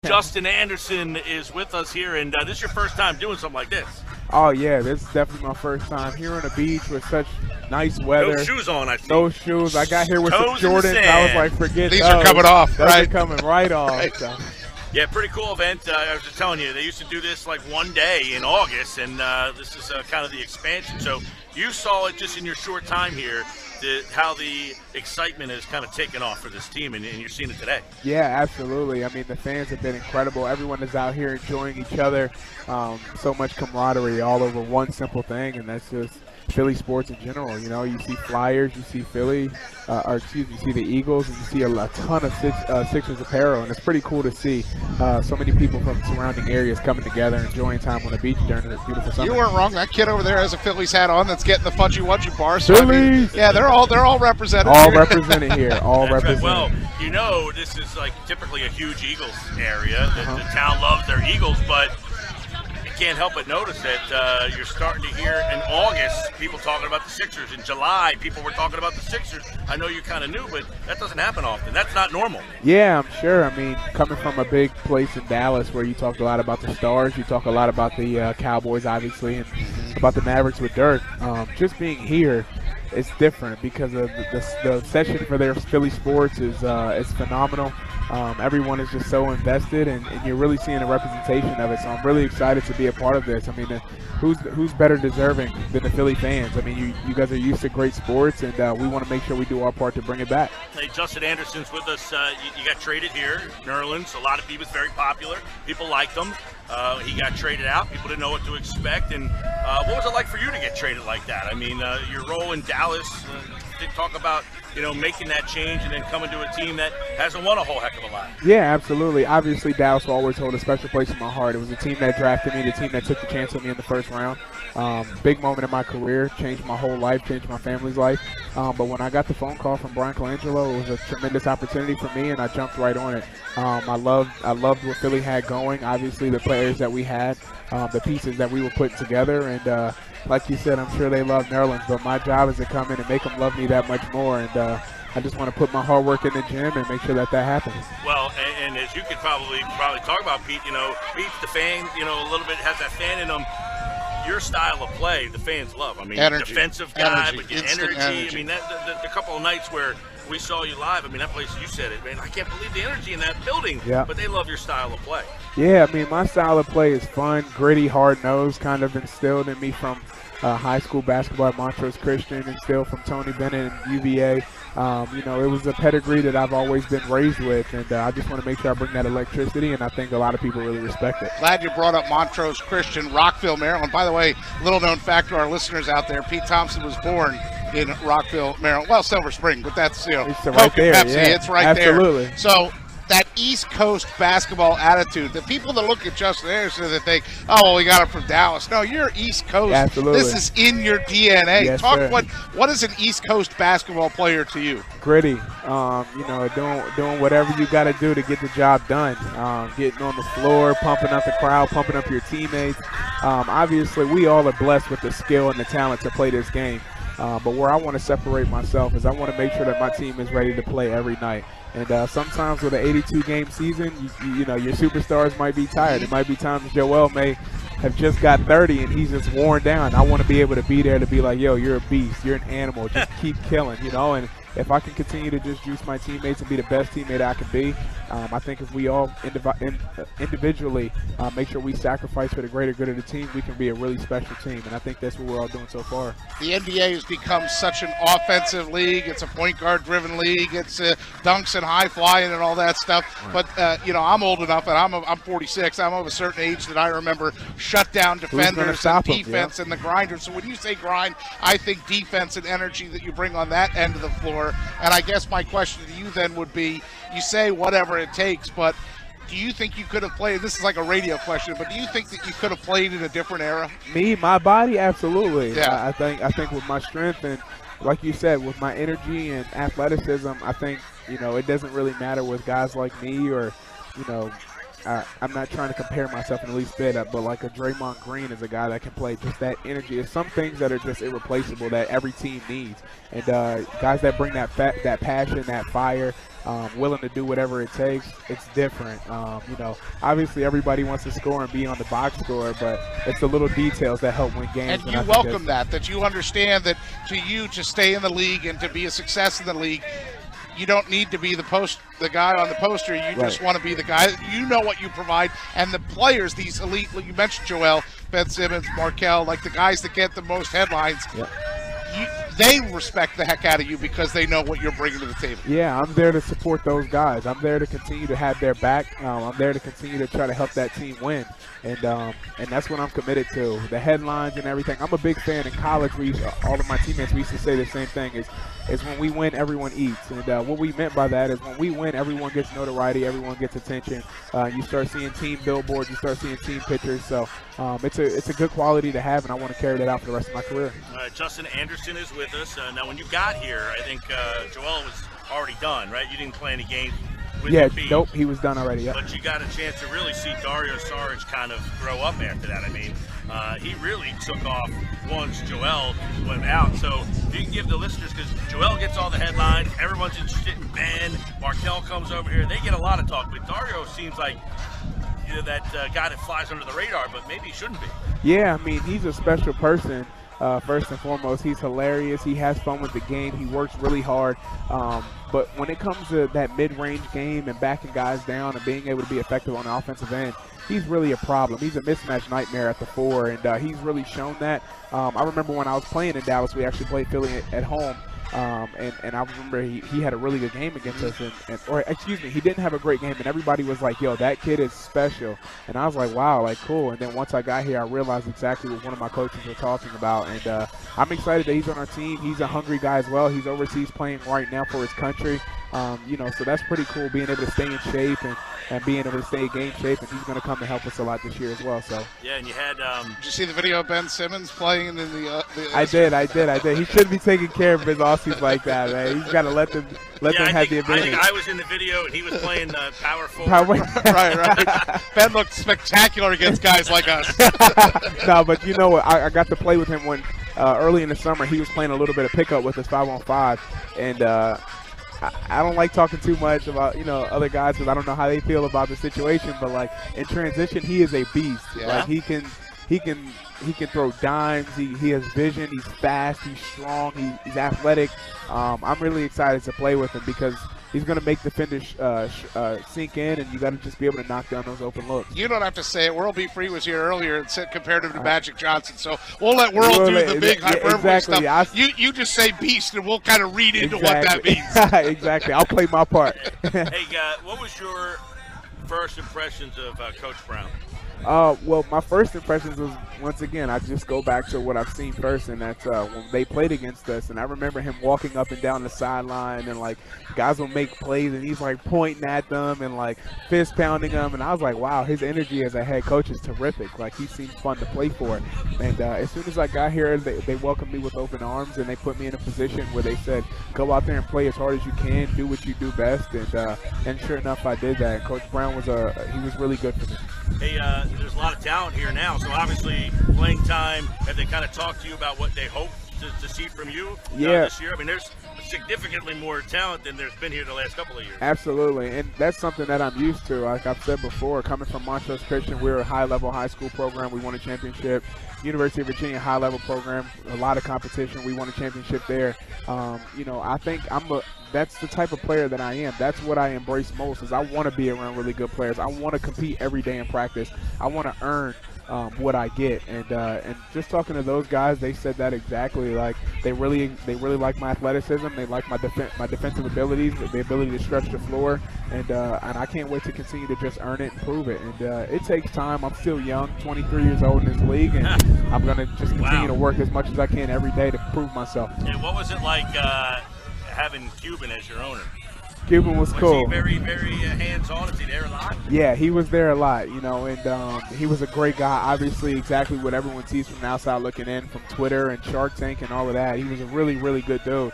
Justin Anderson is with us here, and this is your first time doing something like this. Oh, yeah, this is definitely my first time here on the beach with such nice weather. No shoes on, I see. No shoes. I got here with Toes some Jordans. I was like, forget these are coming off, those right? are coming right off. Right. So. Yeah, pretty cool event. I was just telling you, they used to do this like one day in August, and this is kind of the expansion. So you saw it just in your short time here, how the excitement has kind of taken off for this team, and you're seeing it today. Yeah, absolutely. I mean, the fans have been incredible. Everyone is out here enjoying each other. So much camaraderie all over one simple thing, and that's just Philly sports in general. You know, you see Flyers, you see Philly, you see the Eagles, and you see a ton of Sixers apparel, and it's pretty cool to see so many people from surrounding areas coming together, enjoying time on the beach during this beautiful summer. You weren't wrong. That kid over there has a Phillies hat on that's getting the Fudgy Wudgy bar. So Phillies! I mean, yeah, they're all represented. All here. represented here. All That's represented. right. Well, you know, this is like typically a huge Eagles area. The town loves their Eagles, but you can't help but notice that you're starting to hear in August people talking about the Sixers. In July, people were talking about the Sixers. I know you kind of knew, but that doesn't happen often. That's not normal. Yeah, I'm sure. I mean, coming from a big place in Dallas where you talk a lot about the Stars, you talk a lot about the Cowboys, obviously, and about the Mavericks with Dirk. Just being here, it's different because of the session for their Philly sports is phenomenal. Everyone is just so invested, and you're really seeing a representation of it. So I'm really excited to be a part of this. I mean, who's better deserving than the Philly fans? I mean, you guys are used to great sports, and we want to make sure we do our part to bring it back. Hey, Justin Anderson's with us. You got traded here, Nerlens. A lot of people, very popular. People liked him. He got traded out. People didn't know what to expect. And what was it like for you to get traded like that? I mean, your role in Dallas, did talk about, you know, making that change and then coming to a team that hasn't won a whole heck of a lot. Yeah, absolutely. Obviously, Dallas will always hold a special place in my heart. It was the team that drafted me, the team that took the chance on me in the first round. Big moment in my career, changed my whole life, changed my family's life. But when I got the phone call from Brian Colangelo, it was a tremendous opportunity for me, and I jumped right on it. I loved what Philly had going. Obviously, the players that we had, the pieces that we were putting together, and like you said, I'm sure they love Nerlens, but my job is to come in and make them love me that much more. And I just want to put my hard work in the gym and make sure that happens. Well, and as you could probably talk about, Pete, you know, Pete's the fan, you know, a little bit has that fan in him. Your style of play, the fans love. I mean, energy. Defensive guy, Energy. but your Instant energy. I mean, the couple of nights where we saw you live, I mean, that place, you said it, man, I can't believe the energy in that building. Yeah. But they love your style of play. Yeah, I mean, my style of play is fun, gritty, hard-nosed, kind of instilled in me from high school basketball at Montrose Christian, instilled from Tony Bennett and UVA. You know, it was a pedigree that I've always been raised with, and I just want to make sure I bring that electricity, and I think a lot of people really respect it. Glad you brought up Montrose Christian, Rockville, Maryland. By the way, little known fact to our listeners out there, Pete Thompson was born in Rockville, Maryland. Well, Silver Spring, but that's, you know, it's right there. Pepsi, Yeah, it's right absolutely. there. So that East Coast basketball attitude, the people that look at Justin Anderson that think, oh, well, we got him from Dallas. No, you're East Coast. Absolutely. This is in your DNA. Yes, Talk sir. what is an East Coast basketball player to you? Gritty, you know, doing whatever you got to do to get the job done. Getting on the floor, pumping up the crowd, pumping up your teammates. Obviously, we all are blessed with the skill and the talent to play this game. But where I want to separate myself is I want to make sure that my team is ready to play every night. And sometimes with an 82-game season, you know, your superstars might be tired. It might be times Joel may have just got 30 and he's just worn down. I want to be able to be there to be like, yo, you're a beast. You're an animal. Just keep killing, you know. And if I can continue to just juice my teammates and be the best teammate I can be, I think if we all individually make sure we sacrifice for the greater good of the team, we can be a really special team. And I think that's what we're all doing so far. The NBA has become such an offensive league. It's a point guard driven league. It's dunks and high flying and all that stuff. Right. But, you know, I'm old enough, and I'm 46. I'm of a certain age that I remember shutdown defenders and defense and the grinder. So when you say grind, I think defense and energy that you bring on that end of the floor. And I guess my question to you then would be, you say whatever it takes, but do you think you could have played, this is like a radio question, but do you think that you could have played in a different era? Me, my body, absolutely. Yeah. I think with my strength and, like you said, with my energy and athleticism, I think, you know, it doesn't really matter with guys like me or, you know, I'm not trying to compare myself in the least bit, but like a Draymond Green is a guy that can play just that energy. There's some things that are just irreplaceable that every team needs, and guys that bring that passion, that fire, willing to do whatever it takes. It's different. You know, obviously everybody wants to score and be on the box score, but it's the little details that help win games. And you welcome that you understand that to stay in the league and to be a success in the league, you don't need to be the guy on the poster. You just want to be the guy. You know what you provide, and the players, these elite. You mentioned Joel, Ben Simmons, Markelle, like the guys that get the most headlines. Yep. They respect the heck out of you because they know what you're bringing to the table. Yeah, I'm there to support those guys. I'm there to continue to have their back. I'm there to continue to try to help that team win, and that's what I'm committed to. The headlines and everything. I'm a big fan. In college, all of my teammates, we used to say the same thing: is when we win, everyone eats. And what we meant by that is when we win, everyone gets notoriety, everyone gets attention. You start seeing team billboards, you start seeing team pictures. So it's a good quality to have, and I want to carry that out for the rest of my career. All right, Justin Anderson is with us. Now, when you got here, I think Joel was already done, right? You didn't play any games with Embiid. Nope, he was done already. But you got a chance to really see Dario Saric kind of grow up after that. I mean, he really took off once Joel went out. So you can give the listeners, because Joel gets all the headlines, everyone's interested in Ben, Markelle comes over here, they get a lot of talk. But Dario seems like that guy that flies under the radar, but maybe he shouldn't be. Yeah, I mean, he's a special person. First and foremost, he's hilarious. He has fun with the game. He works really hard. But when it comes to that mid-range game and backing guys down and being able to be effective on the offensive end, he's really a problem. He's a mismatch nightmare at the 4, and he's really shown that. I remember when I was playing in Dallas, we actually played Philly at home. And I remember he had a really good game against us, or excuse me, he didn't have a great game, and everybody was like, yo, that kid is special. And I was like, wow, like, cool. And then once I got here, I realized exactly what one of my coaches were talking about, and I'm excited that he's on our team. He's a hungry guy as well. He's overseas playing right now for his country. You know, so that's pretty cool, being able to stay in shape and being able to stay in game shape, and he's going to come and help us a lot this year as well. So yeah, and you had did you see the video of Ben Simmons playing in the I did. He shouldn't be taking care of his Aussies like that, man. He's got to let them have the advantage. I think I was in the video and he was playing power forward. right. Ben looked spectacular against guys like us. No, but you know what? I got to play with him when early in the summer. He was playing a little bit of pickup with us 5-on-5, and I don't like talking too much about, you know, other guys because I don't know how they feel about the situation. But like in transition, he is a beast. Yeah. Like he can throw dimes. He has vision. He's fast. He's strong. He's athletic. I'm really excited to play with him because he's going to make defenders sink in, and you got to just be able to knock down those open looks. You don't have to say it. World B. Free was here earlier and said compared him to Magic Johnson, so we'll let World do the big hyperbole stuff. You just say beast, and we'll kind of read into what that means. Exactly. I'll play my part. Hey, what was your first impressions of Coach Brown? Well, my first impressions was, once again, I just go back to what I've seen first, and that's when they played against us. And I remember him walking up and down the sideline, and like guys will make plays, and he's like pointing at them and like fist pounding them. And I was like, wow, his energy as a head coach is terrific. Like he seems fun to play for. And as soon as I got here, they welcomed me with open arms, and they put me in a position where they said, go out there and play as hard as you can, do what you do best. And sure enough, I did that. Coach Brown was really good for me. Hey, there's a lot of talent here now, so obviously playing time, have they kind of talked to you about what they hope to see from you this year? I mean, there's significantly more talent than there's been here the last couple of years. Absolutely, and that's something that I'm used to. Like I've said before, coming from Montrose Christian, we're a high-level high school program. We won a championship. University of Virginia, high-level program, a lot of competition. We won a championship there. You know, I think that's the type of player that I am. That's what I embrace most, is I want to be around really good players. I want to compete every day in practice. I want to earn what I get, and just talking to those guys, they said that exactly. Like they really like my athleticism. They like my defensive abilities, the ability to stretch the floor, and I can't wait to continue to just earn it and prove it. And it takes time. I'm still young, 23 years old in this league, and I'm gonna just continue to work as much as I can every day to prove myself. And what was it like having Cuban as your owner? Cuban was cool. Was he very, very hands-on? Is he there a lot? Yeah, he was there a lot, you know, and he was a great guy. Obviously, exactly what everyone sees from the outside looking in, from Twitter and Shark Tank and all of that. He was a really, really good dude.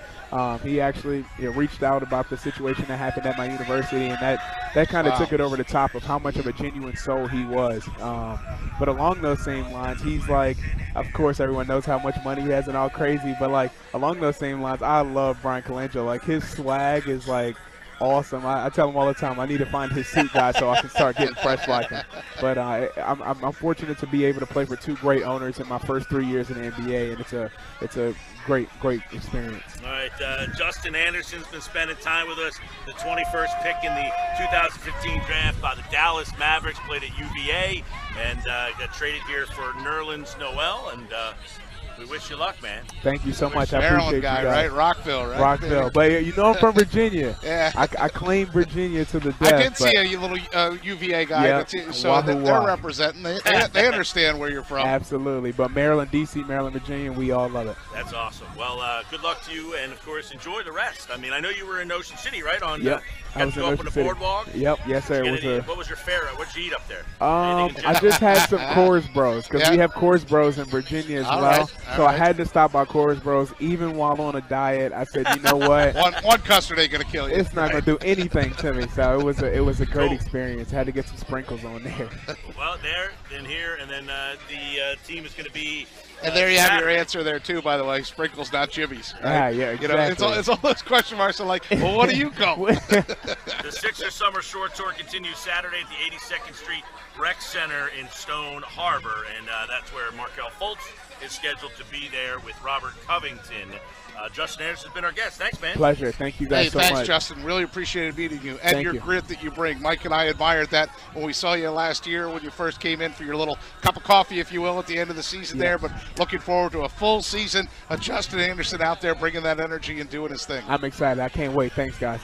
He actually reached out about the situation that happened at my university, and that kind of took it over the top of how much of a genuine soul he was. But along those same lines, he's like, of course, everyone knows how much money he has and all crazy, but like along those same lines, I love Brian Colangelo. Like his swag is like awesome. I tell him all the time, I need to find his suit guy so I can start getting fresh like him. But I'm fortunate to be able to play for two great owners in my first 3 years in the NBA, and it's a great experience. All right, Justin Anderson's been spending time with us, the 21st pick in the 2015 draft by the Dallas Mavericks, played at UVA, and got traded here for Nerlens Noel, and we wish you luck, man. Thank you so much. I Maryland appreciate guy, you guys. right? Rockville, right? Rockville. But you know I'm from Virginia. Yeah. I claim Virginia to the death. I did see a little UVA guy. Yep. So they're representing. They understand where you're from. Absolutely. But Maryland, D.C., Maryland, Virginia, we all love it. That's awesome. Well, good luck to you, and, of course, enjoy the rest. I mean, I know you were in Ocean City, right? Yep. Got to go up on the boardwalk? Yep. Yes, sir. What was your fare? What did you eat up there? I just had some Coors Bros, because we have Coors Bros in Virginia as well. So I had to stop by Coors Bros. Even while on a diet, I said, you know what? one custard ain't going to kill you. It's not going to do anything to me. So it was a great experience. Had to get some sprinkles on there. Well, there, then here, and then the team is going to be and there you have your answer there, too, by the way. Sprinkles, not jimmies. Right? Yeah, exactly. You know, it's all those question marks are like, well, what do you go? The Sixers Summer Short Tour continues Saturday at the 82nd Street Rec Center in Stone Harbor, and that's where Markelle Fultz is scheduled to be there with Robert Covington. Justin Anderson has been our guest. Thanks, man. Pleasure. Thank you guys so much. Thanks, Justin. Really appreciated meeting you and your grit that you bring. Mike and I admired that when we saw you last year when you first came in for your little cup of coffee, if you will, at the end of the season there. But looking forward to a full season of Justin Anderson out there bringing that energy and doing his thing. I'm excited. I can't wait. Thanks, guys.